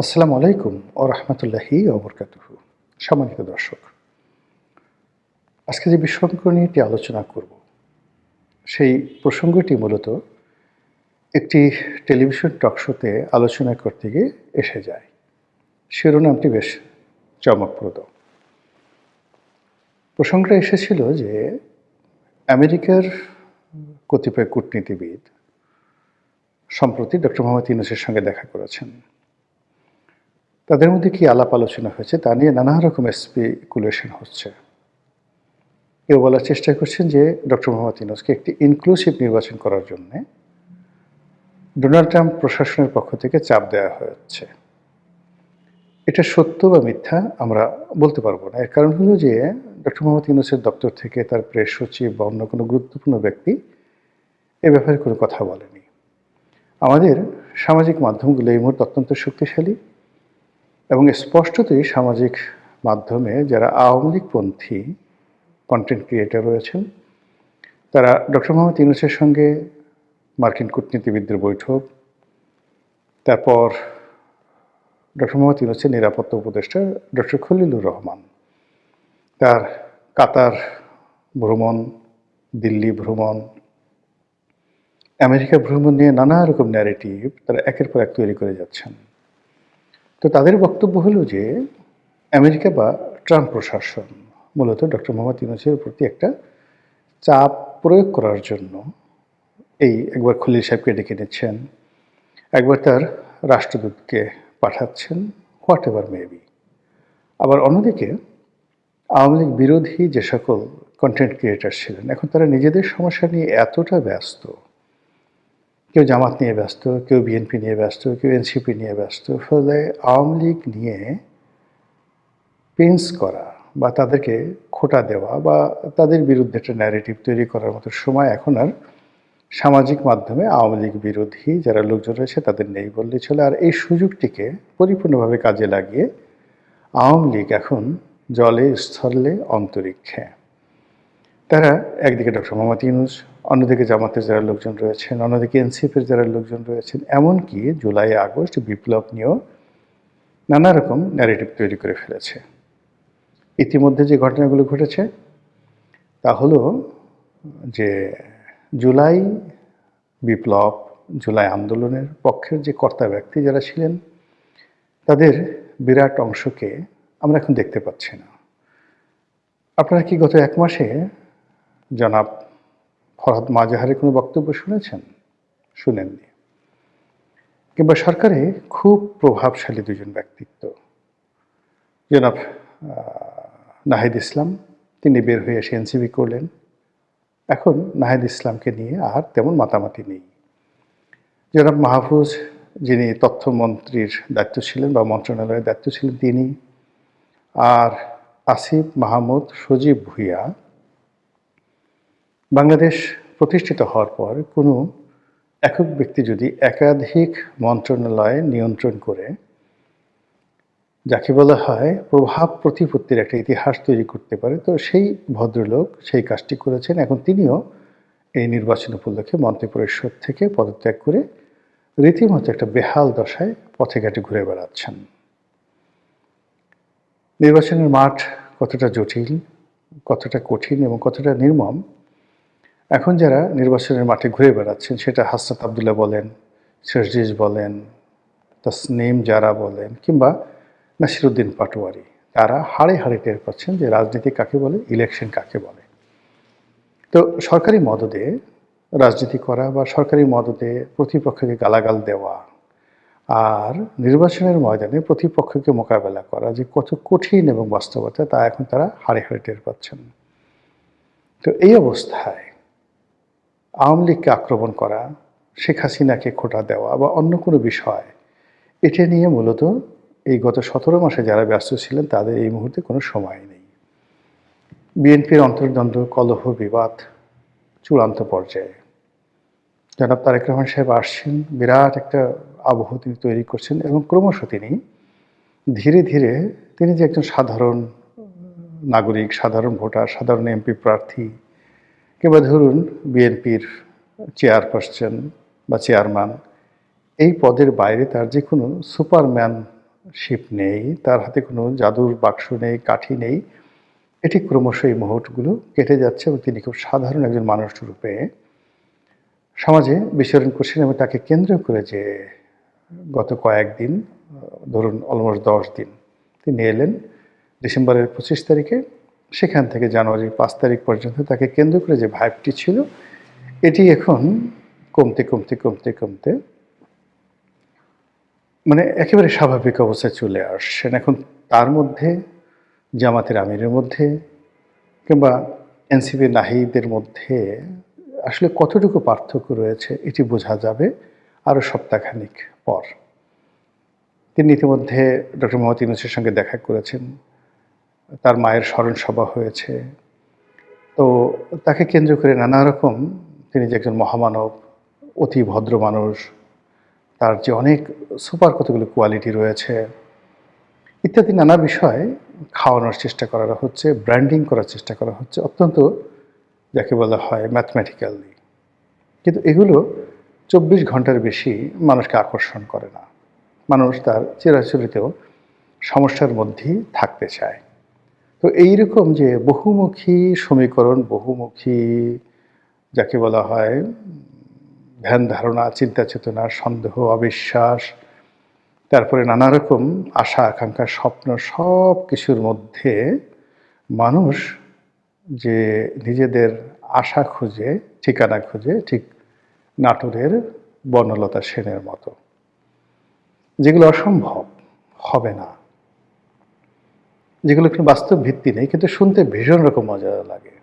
আসসালামু আলাইকুম ওয়া রাহমাতুল্লাহি ওয়া বারাকাতুহু। সম্মানিত দর্শক, আজকে যে বিষয়গুলো নিয়ে একটি আলোচনা করব, সেই প্রসঙ্গটি মূলত একটি টেলিভিশন টক শোতে আলোচনা করতে গিয়ে এসে যায়। শিরোনামটি বেশ চমকপ্রদ। প্রসঙ্গটা এসেছিল যে আমেরিকার কতিপয় কূটনীতিবিদ সম্প্রতি ডক্টর মোহাম্মদ ইউনূসের সঙ্গে দেখা করেছেন। তাদের মধ্যে কি আলাপ আলোচনা হয়েছে তা নিয়ে নানা রকমের স্পেকুলেশন হচ্ছে। কেউ বলার চেষ্টা করছেন যে ডক্টর মোহাম্মদ ইউনূসকে একটি ইনক্লুসিভ নির্বাচন করার জন্যে ডোনাল্ড ট্রাম্প প্রশাসনের পক্ষ থেকে চাপ দেওয়া হচ্ছে। এটা সত্য বা মিথ্যা আমরা বলতে পারবো না। এর কারণ হলো যে ডক্টর মোহাম্মদ ইউনূসের দপ্তর থেকে তার প্রেস সচিব বা অন্য কোনো গুরুত্বপূর্ণ ব্যক্তি এ ব্যাপারে কোনো কথা বলেনি। আমাদের সামাজিক মাধ্যমগুলো এই মুহূর্তে অত্যন্ত শক্তিশালী এবং স্পষ্টতই সামাজিক মাধ্যমে যারা আওয়ামী লীগপন্থী কন্টেন্ট ক্রিয়েটর রয়েছেন, তারা ডক্টর মোহাম্মদ ইউনূসের সঙ্গে মার্কিন কূটনীতিবিদদের বৈঠক, তারপর ডক্টর মোহাম্মদ ইউনূসের নিরাপত্তা উপদেষ্টা ডক্টর খলিলুর রহমান, তার কাতার ভ্রমণ, দিল্লি ভ্রমণ, আমেরিকা ভ্রমণ নিয়ে নানা রকম ন্যারেটিভ তারা একের পর এক তৈরি করে যাচ্ছেন। তো তাদের বক্তব্য হলো যে আমেরিকা বা ট্রাম্প প্রশাসন মূলত ডক্টর মোহাম্মদ ইউনূসের প্রতি একটা চাপ প্রয়োগ করার জন্য একবার খলিল সাহেবকে ডেকে নিচ্ছেন, একবার তার রাষ্ট্রদূতকে পাঠাচ্ছেন, হোয়াট এভার মেবি। আবার অন্যদিকে আওয়ামী লীগ বিরোধী যে সকল কন্টেন্ট ক্রিয়েটার ছিলেন, এখন তারা নিজেদের সমস্যা নিয়ে এতটা ব্যস্ত, কেউ জামাত নিয়ে ব্যস্ত, কেউ বিএনপি নিয়ে ব্যস্ত, কেউ এনসিপি নিয়ে ব্যস্ত, ফলে আওয়ামী লীগ নিয়ে পেন্স করা বা তাদেরকে খোঁটা দেওয়া বা তাদের বিরুদ্ধে একটা ন্যারেটিভ তৈরি করার মতো সময় এখন আর সামাজিক মাধ্যমে আওয়ামী লীগ বিরোধী যারা লোকজন রয়েছে তাদের নেই বললেই চলে। আর এই সুযোগটিকে পরিপূর্ণভাবে কাজে লাগিয়ে আওয়ামী লীগ এখন জলে, স্থলে, অন্তরিক্ষে। তারা একদিকে ডক্টর মোহাম্মদ ইউনূস, অন্যদিকে জামাতের যারা লোকজন রয়েছেন, অন্যদিকে এনসিপির যারা লোকজন রয়েছেন, এমনকি জুলাই আগস্ট বিপ্লব নিয়েও নানা রকম ন্যারেটিভ তৈরি করে ফেলেছে। ইতিমধ্যে যে ঘটনাগুলো ঘটেছে তা হলো যে জুলাই বিপ্লব, জুলাই আন্দোলনের পক্ষের যে কর্তা ব্যক্তি যারা ছিলেন, তাদের বিরাট অংশকে আমরা এখন দেখতে পাচ্ছি না। আপনারা কি গত ১ মাসে জনাব ফরহাদ মাজাহারের কোনো বক্তব্য শুনেছেন? শুনেননি। কিংবা সরকারে খুব প্রভাবশালী দুজন ব্যক্তিত্ব, জনাব নাহিদ ইসলাম, তিনি বের হয়ে এসে এনসিপি করলেন। এখন নাহিদ ইসলামকে নিয়ে আর তেমন মাতামাতি নেই। জনাব মাহফুজ, যিনি তথ্যমন্ত্রীর দায়িত্ব ছিলেন বা মন্ত্রণালয়ের দায়িত্ব ছিলেন তিনি, আর আসিফ মাহমুদ সজীব ভুঁইয়া, বাংলাদেশ প্রতিষ্ঠিত হওয়ার পর কোনো একক ব্যক্তি যদি একাধিক মন্ত্রণালয় নিয়ন্ত্রণ করে, যাকে বলা হয় প্রভাব প্রতিপত্তির একটা ইতিহাস তৈরি করতে পারে, তো সেই ভদ্রলোক সেই কাজটি করেছেন। এখন তিনিও এই নির্বাচন উপলক্ষে মন্ত্রিপরিষদ থেকে পদত্যাগ করে রীতিমতো একটা বেহাল দশায় পথে ঘাটে ঘুরে বেড়াচ্ছেন। নির্বাচনের মাঠ কতটা জটিল, কতটা কঠিন এবং কতটা নির্মম, এখন যারা নির্বাচনের মাঠে ঘুরে বেড়াচ্ছেন, সেটা হাসনাত আবদুল্লাহ বলেন, শরজিজ বলেন, তাসনিম জারা বলেন, কিংবা নাসিরুদ্দিন পাটোয়ারি, তারা হাড়ে হাড়ে টের পাচ্ছেন যে রাজনীতি কাকে বলে, ইলেকশন কাকে বলে। তো সরকারি মদদে রাজনীতি করা বা সরকারি মদদে প্রতিপক্ষকে গালাগাল দেওয়া আর নির্বাচনের ময়দানে প্রতিপক্ষকে মোকাবেলা করা যে কত কঠিন এবং বাস্তবতা, তা এখন তারা হাড়ে হাড়ে টের পাচ্ছেন। তো এই অবস্থায় আওয়ামী লীগকে আক্রমণ করা, শেখ হাসিনাকে খোঁটা দেওয়া বা অন্য কোনো বিষয়, এটা নিয়ে মূলত এই গত ১৭ মাসে যারা ব্যস্ত ছিলেন তাদের এই মুহূর্তে কোনো সময় নেই। বিএনপির অন্তর্দ্বন্দ্ব, কলহ, বিবাদ চূড়ান্ত পর্যায়ে। জনাব তারেক রহমান সাহেব আসছেন, বিরাট একটা আবহ তিনি তৈরি করছেন এবং ক্রমশ তিনি ধীরে ধীরে তিনি যে একজন সাধারণ নাগরিক, সাধারণ ভোটার, সাধারণ এমপি প্রার্থী, কিংবা ধরুন বিএনপির চেয়ারপারসন বা চেয়ারম্যান, এই পদের বাইরে তার যে কোনো সুপারম্যান শিপ নেই, তার হাতে কোনো জাদুর বাক্স নেই, কাঠি নেই। এটি ক্রমশ এই মুহূর্তগুলো কেটে যাচ্ছে এবং তিনি খুব সাধারণ একজন মানুষ রূপে সমাজে বিচরণ করছেন এবং তাকে কেন্দ্র করে যে গত কয়েকদিন, ধরুন অলমোস্ট 10 দিন, তিনি এলেন ডিসেম্বরের 25 তারিখে। সেখান থেকে জানুয়ারির 5 তারিখ পর্যন্ত তাকে কেন্দ্র করে যে ভাইবটি ছিল, এটি এখন কমতে, কমতে, কমতে, কমতে মানে একেবারে স্বাভাবিক অবস্থায় চলে আসছেন। এখন তার মধ্যে, জামাতের আমিরের মধ্যে কিংবা এনসিপি নাহিদের মধ্যে আসলে কতটুকু পার্থক্য রয়েছে এটি বোঝা যাবে আরও সপ্তাহখানিক পর। তিনি ইতিমধ্যে ডক্টর মোহাম্মদ ইউনূসের সঙ্গে দেখা করেছেন, তার মায়ের স্মরণ সভা হয়েছে। তো তাকে কেন্দ্র করে নানা রকম, তিনি যে একজন মহামানব, অতি ভদ্র মানুষ, তার যে অনেক সুপার কতগুলো কোয়ালিটি রয়েছে ইত্যাদি নানা বিষয় খাওয়ানোর চেষ্টা করা হচ্ছে, ব্র্যান্ডিং করার চেষ্টা করা হচ্ছে অত্যন্ত, যাকে বলা হয় ম্যাথমেটিক্যালি। কিন্তু এগুলো 24 ঘন্টার বেশি মানুষকে আকর্ষণ করে না। মানুষ তার চিরাচরিত সমস্যার মধ্যেই থাকতে চায়। তো এইরকম যে বহুমুখী সমীকরণ, বহুমুখী যাকে বলা হয় ধ্যান ধারণা, চিন্তা চেতনা, সন্দেহ, অবিশ্বাস, তারপরে নানা রকম আশা আকাঙ্ক্ষা, স্বপ্ন, সব কিছুর মধ্যে মানুষ যে নিজেদের আশা খুঁজে, ঠিকানা খুঁজে, ঠিক নাটোরের বনলতা সেনের মতো, যেগুলো অসম্ভব, হবে না, যেগুলো কোনো বাস্তব ভিত্তি নেই, কিন্তু শুনতে ভীষণ রকম মজা লাগে,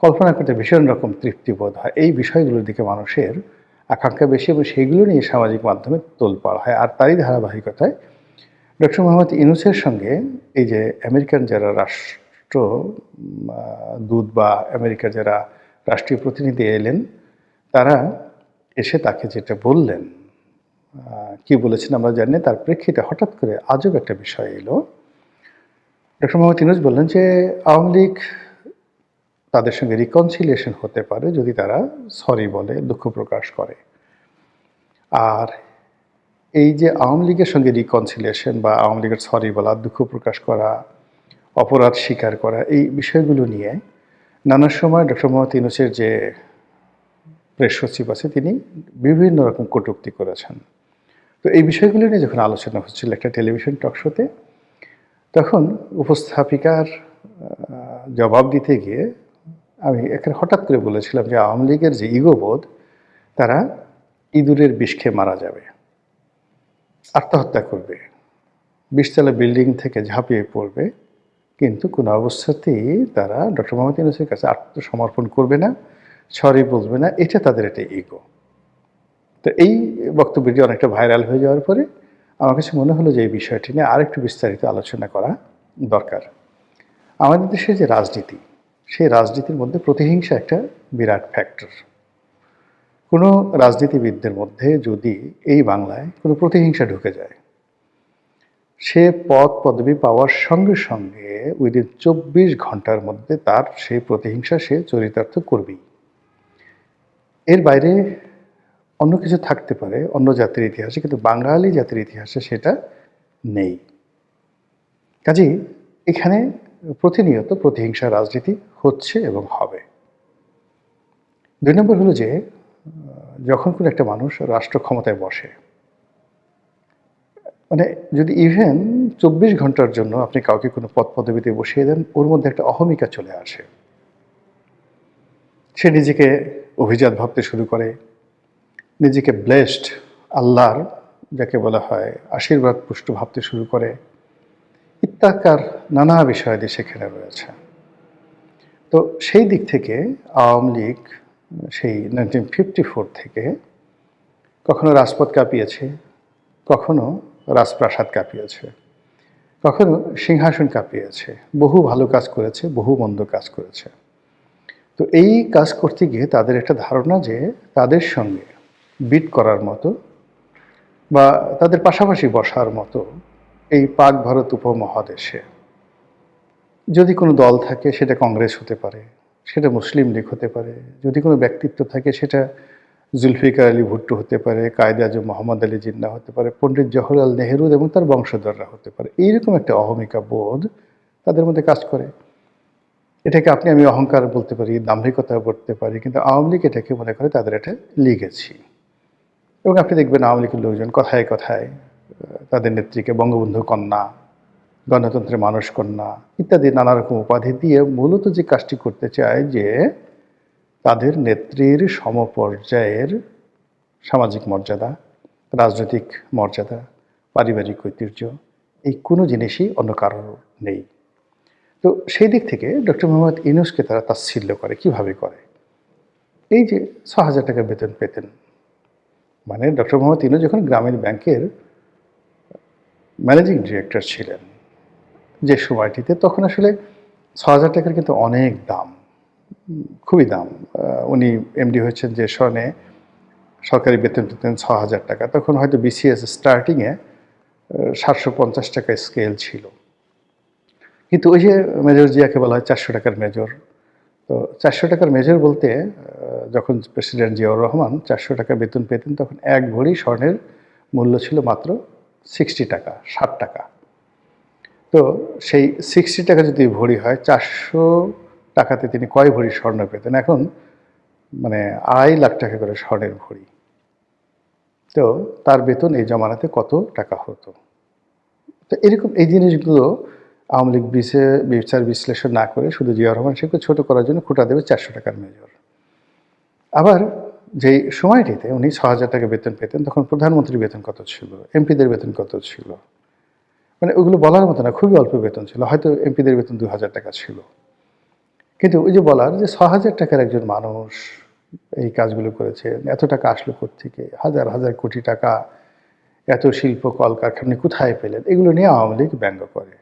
কল্পনা করতে ভীষণ রকম তৃপ্তিবোধ হয়। এই বিষয়গুলোর দিকে মানুষের আকাঙ্ক্ষা বেশি এবং সেইগুলো নিয়ে সামাজিক মাধ্যমে তোলপাড় হয়। আর তারই ধারাবাহিকতায় ডক্টর মোহাম্মদ ইউনূসের সঙ্গে এই যে আমেরিকান যারা দূত বা আমেরিকার যারা রাষ্ট্রীয় প্রতিনিধি এলেন, তারা এসে তাকে যেটা বললেন, কি বলেছেন আমরা জানি না, তার প্রেক্ষিতে হঠাৎ করে আজব একটা বিষয় এলো। ডক্টর মোহাম্মদ ইউনূস বললেন যে আওয়ামী লীগ তাদের সঙ্গে রিকনসিলিয়েশন হতে পারে যদি তারা সরি বলে, দুঃখ প্রকাশ করে। আর এই যে আওয়ামী লীগের সঙ্গে রিকনসিলিয়েশন বা আওয়ামী লীগের সরি বলা, দুঃখ প্রকাশ করা, অপরাধ স্বীকার করা, এই বিষয়গুলো নিয়ে নানা সময় ডক্টর মোহাম্মদ ইউনূসের যে প্রেস সচিব আছে তিনি বিভিন্ন রকম কটূক্তি করেছেন। তো এই বিষয়গুলো নিয়ে যখন আলোচনা হচ্ছিল একটা টেলিভিশন টক শোতে, তখন উপস্থাপিকার জবাব দিতে গিয়ে আমি এখানে হঠাৎ করে বলেছিলাম যে আওয়ামী লীগের যে ইগোবোধ, তারা ইঁদুরের বিষ খেয়ে মারা যাবে, আত্মহত্যা করবে, 20 তলা বিল্ডিং থেকে ঝাঁপিয়ে পড়বে, কিন্তু কোনো অবস্থাতেই তারা ডক্টর মোহাম্মদ ইউনূসের কাছে আত্মসমর্পণ করবে না, সরি বলবে না। এটা তাদের একটা ইগো। তো এই বক্তব্যটি অনেকটা ভাইরাল হয়ে যাওয়ার পরে আমার কাছে মনে হলো যে এই বিষয়টি নিয়ে আরেকটু বিস্তারিত আলোচনা করা দরকার। আমাদের দেশের যে রাজনীতি, সেই রাজনীতির মধ্যে প্রতিহিংসা একটা বিরাট ফ্যাক্টর। কোনো রাজনীতিবিদদের মধ্যে যদি এই বাংলায় কোনো প্রতিহিংসা ঢুকে যায়, সে পদ পদবি পাওয়ার সঙ্গে সঙ্গে উইদিন 24 ঘন্টার মধ্যে তার সেই প্রতিহিংসা সে চরিতার্থ করবেই। এর বাইরে অন্য কিছু থাকতে পারে অন্য জাতির ইতিহাসে, কিন্তু বাঙালি জাতির ইতিহাসে সেটা নেই। কাজেই এখানে প্রতিনিয়ত প্রতিহিংসা রাজনীতি হচ্ছে এবং হবে। 2 নম্বর হলো যে যখন কোনো একটা মানুষ রাষ্ট্র ক্ষমতায় বসে, মানে যদি ইভেন 24 ঘন্টার জন্য আপনি কাউকে কোনো পদ পদবিতে বসিয়ে দেন, ওর মধ্যে একটা অহমিকা চলে আসে। সে নিজেকে অভিজাত ভাবতে শুরু করে, নিজেকে ব্লেসড, আল্লাহর যাকে বলা হয় আশীর্বাদ পুষ্ট ভাবতে শুরু করে, ইত্যাকার নানা বিষয়াদি সেখানে রয়েছে। তো সেই দিক থেকে আওয়ামী লীগ সেই 1954 থেকে কখনো রাজপথ কাঁপিয়েছে, কখনো রাজপ্রাসাদ কাঁপিয়েছে, কখনো সিংহাসন কাঁপিয়েছে, বহু ভালো কাজ করেছে, বহু মন্দ কাজ করেছে। তো এই কাজ করতে গিয়ে তাদের একটা ধারণা যে তাদের সঙ্গে বিট করার মতো বা তাদের পাশাপাশি বসার মতো এই পাক ভারত উপমহাদেশে যদি কোনো দল থাকে, সেটা কংগ্রেস হতে পারে, সেটা মুসলিম লীগ হতে পারে, যদি কোনো ব্যক্তিত্ব থাকে সেটা জুলফিকার আলী ভুট্টো হতে পারে, কায়েদে আজম মোহাম্মদ আলী জিন্নাহ হতে পারে, পণ্ডিত জওহরলাল নেহেরু এবং তার বংশধররা হতে পারে। এইরকম একটা অহমিকা বোধ তাদের মধ্যে কাজ করে। এটাকে আমি অহংকার বলতে পারি, দাম্ভিকতা বলতে পারি, কিন্তু আওয়ামী লীগ এটাকে মনে করে তাদের এটা লিগেছি। এবং আপনি দেখবেন আওয়ামী লীগের লোকজন কথায় কথায় তাদের নেত্রীকে বঙ্গবন্ধু কন্যা, গণতন্ত্রের মানুষ কন্যা ইত্যাদি নানা রকম উপাধি দিয়ে মূলত যে কাজটি করতে চায় যে তাদের নেত্রীর সমপর্যায়ের সামাজিক মর্যাদা, রাজনৈতিক মর্যাদা, পারিবারিক ঐতিহ্য এই কোনো জিনিসই অন্য কারোর নেই। তো সেই দিক থেকে ডক্টর মোহাম্মদ ইউনূসকে তারা তাচ্ছিল্য করে। কিভাবে করে? এই যে ৬,০০০ টাকা বেতন পেতেন, মানে ডক্টর মোহাম্মদ ইউনূস যখন গ্রামীণ ব্যাংকের ম্যানেজিং ডিরেক্টর ছিলেন যে সময়টিতে, তখন আসলে ৬,০০০ টাকার কিন্তু অনেক দাম, খুবই দাম। উনি এমডি হয়েছেন যে সনে সরকারি বেতন পেতেন ৬,০০০ টাকা। তখন হয়তো বিসিএস স্টার্টিংয়ে ৭৫০ টাকা স্কেল ছিল। কিন্তু ওই যে মেজর জিয়াকে বলা হয় ৪০০ টাকার মেজর। তো ৪০০ টাকার মেজর বলতে যখন প্রেসিডেন্ট জিয়াউর রহমান ৪০০ টাকা বেতন পেতেন, তখন ১ ভরি স্বর্ণের মূল্য ছিল মাত্র ৬০ টাকা, ৬০ টাকা। তো সেই ৬০ টাকা যদি ভরি হয়, ৪০০ টাকাতে তিনি কয় ভরি স্বর্ণ পেতেন? এখন মানে ২.৫ লাখ টাকা করে স্বর্ণের ভরি। তো তার বেতন এই জমানাতে কত টাকা হতো? তো এরকম এই জিনিসগুলো আওয়ামী লীগ বিচার বিশ্লেষণ না করে শুধু জিয়াউর রহমান সাহেবকে ছোট করার জন্য খোঁটা দেবে ৪০০ টাকার মেজর। আবার যেই সময়টিতে উনি ৬,০০০ টাকা বেতন পেতেন, তখন প্রধানমন্ত্রীর বেতন কত ছিল? এমপিদের বেতন কত ছিল? মানে ওগুলো বলার মতো না, খুবই অল্প বেতন ছিল। হয়তো এমপিদের বেতন ২,০০০ টাকা ছিল। কিন্তু ওই যে বলার যে ৬,০০০ টাকার একজন মানুষ এই কাজগুলো করেছেন, এত টাকা আসলো কোত্থেকে? হাজার হাজার কোটি টাকা, এত শিল্প কলকারখানা কোথায় পেলেন? এগুলো নিয়ে আওয়ামী লীগ ব্যঙ্গ করে।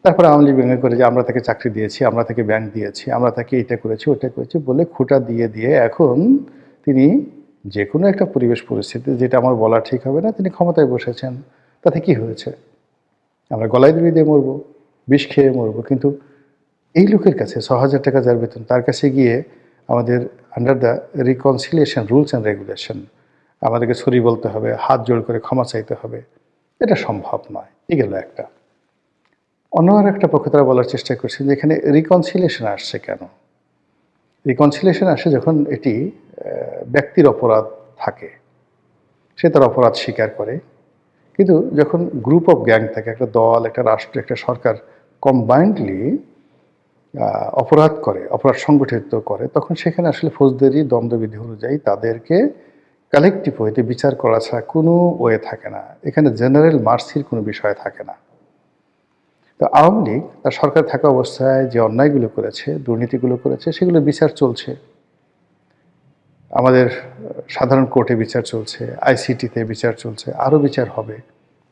তারপরে আওয়ামী লীগ ব্যঙ্গ করে যে আমরা তাকে চাকরি দিয়েছি, আমরা তাকে ব্যাংক দিয়েছি, আমরা তাকে এটা করেছি, ওটা করেছি বলে খোঁটা দিয়ে দিয়ে এখন তিনি যে কোনো একটা পরিবেশ পরিস্থিতি, যেটা আমার বলা ঠিক হবে না, তিনি ক্ষমতায় বসেছেন। তাতে কি হয়েছে? আমরা গলায় দড়ি দিয়ে মরবো, বিষ খেয়ে মরবো। কিন্তু এই লোকের কাছে ৬,০০০ টাকা যার বেতন, তার কাছে গিয়ে আমাদের under the reconciliation rules and regulation আমাদেরকে সরি বলতে হবে, হাত জোড় করে ক্ষমা চাইতে হবে। এটা সম্ভব নয়। এই গেল একটা। অন্য আর একটা পক্ষে তারা বলার চেষ্টা করছে যে এখানে রিকনসিলিয়েশন আসছে কেন? রিকনসিলিয়েশন আসে যখন এটি ব্যক্তির অপরাধ থাকে, সে তার অপরাধ স্বীকার করে। কিন্তু যখন গ্রুপ অফ গ্যাং থাকে, একটা দল, একটা রাষ্ট্র, একটা সরকার কম্বাইন্ডলি অপরাধ করে, অপরাধ সংগঠিত করে, তখন সেখানে আসলে ফৌজদারি দণ্ডবিধি অনুযায়ী তাদেরকে কালেকটিভ ওয়েতে বিচার করা ছাড়া কোনো ওয়ে থাকে না। এখানে জেনারেল মার্সির কোনো বিষয় থাকে না। তো আওয়ামী লীগ তার সরকার থাকা অবস্থায় যে অন্যায়গুলো করেছে, দুর্নীতিগুলো করেছে, সেগুলো বিচার চলছে। আমাদের সাধারণ কোর্টে বিচার চলছে, আইসিটিতে বিচার চলছে, আরও বিচার হবে।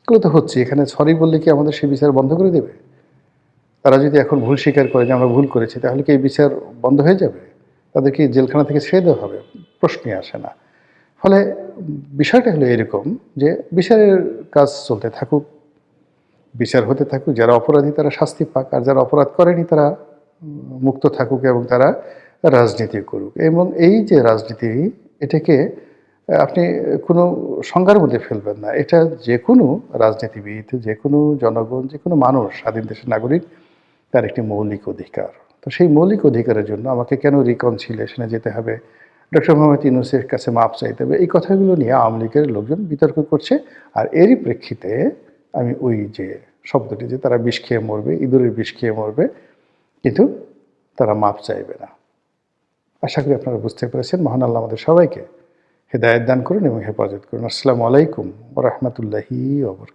এগুলো তো হচ্ছে। এখানে সরি বললে কি আমাদের সেই বিচার বন্ধ করে দেবে? তারা যদি এখন ভুল স্বীকার করে যে আমরা ভুল করেছি, তাহলে কি এই বিচার বন্ধ হয়ে যাবে? তাদেরকে জেলখানা থেকে ছেড়ে দেওয়া হবে? প্রশ্নই আসে না। ফলে বিষয়টা হলো এরকম যে বিচারের কাজ চলতে থাকুক, বিচার হতে থাকুক, যারা অপরাধী তারা শাস্তি পাক, আর যারা অপরাধ করেনি তারা মুক্ত থাকুক এবং তারা রাজনীতি করুক। এবং এই যে রাজনীতি, এটাকে আপনি কোনো সংজ্ঞার মধ্যে ফেলবেন না। এটা যে কোনো রাজনীতিবিদ, যে কোনো জনগণ, যে কোনো মানুষ, স্বাধীন দেশের নাগরিক, তার একটি মৌলিক অধিকার। তো সেই মৌলিক অধিকারের জন্য আমাকে কেন রিকনসিলিয়েশনে যেতে হবে, ডক্টর মোহাম্মদ ইউনূসের কাছে মাপ চাইতে হবে, এই কথাগুলো নিয়ে আওয়ামী লীগের লোকজন বিতর্ক করছে। আর এরই প্রেক্ষিতে আমি ওই যে শব্দটি, যে তারা বিষ খেয়ে মরবে, ইঁদুরের বিষ খেয়ে মরবে, কিন্তু তারা মাপ চাইবে না। আশা করি আপনারা বুঝতে পেরেছেন। মহান আল্লাহ আমাদের সবাইকে হেদায়েত দান করুন এবং হেফাজত করুন। আসসালামু আলাইকুম ওয়া রাহমাতুল্লাহি ওয়া বারাকাতুহু।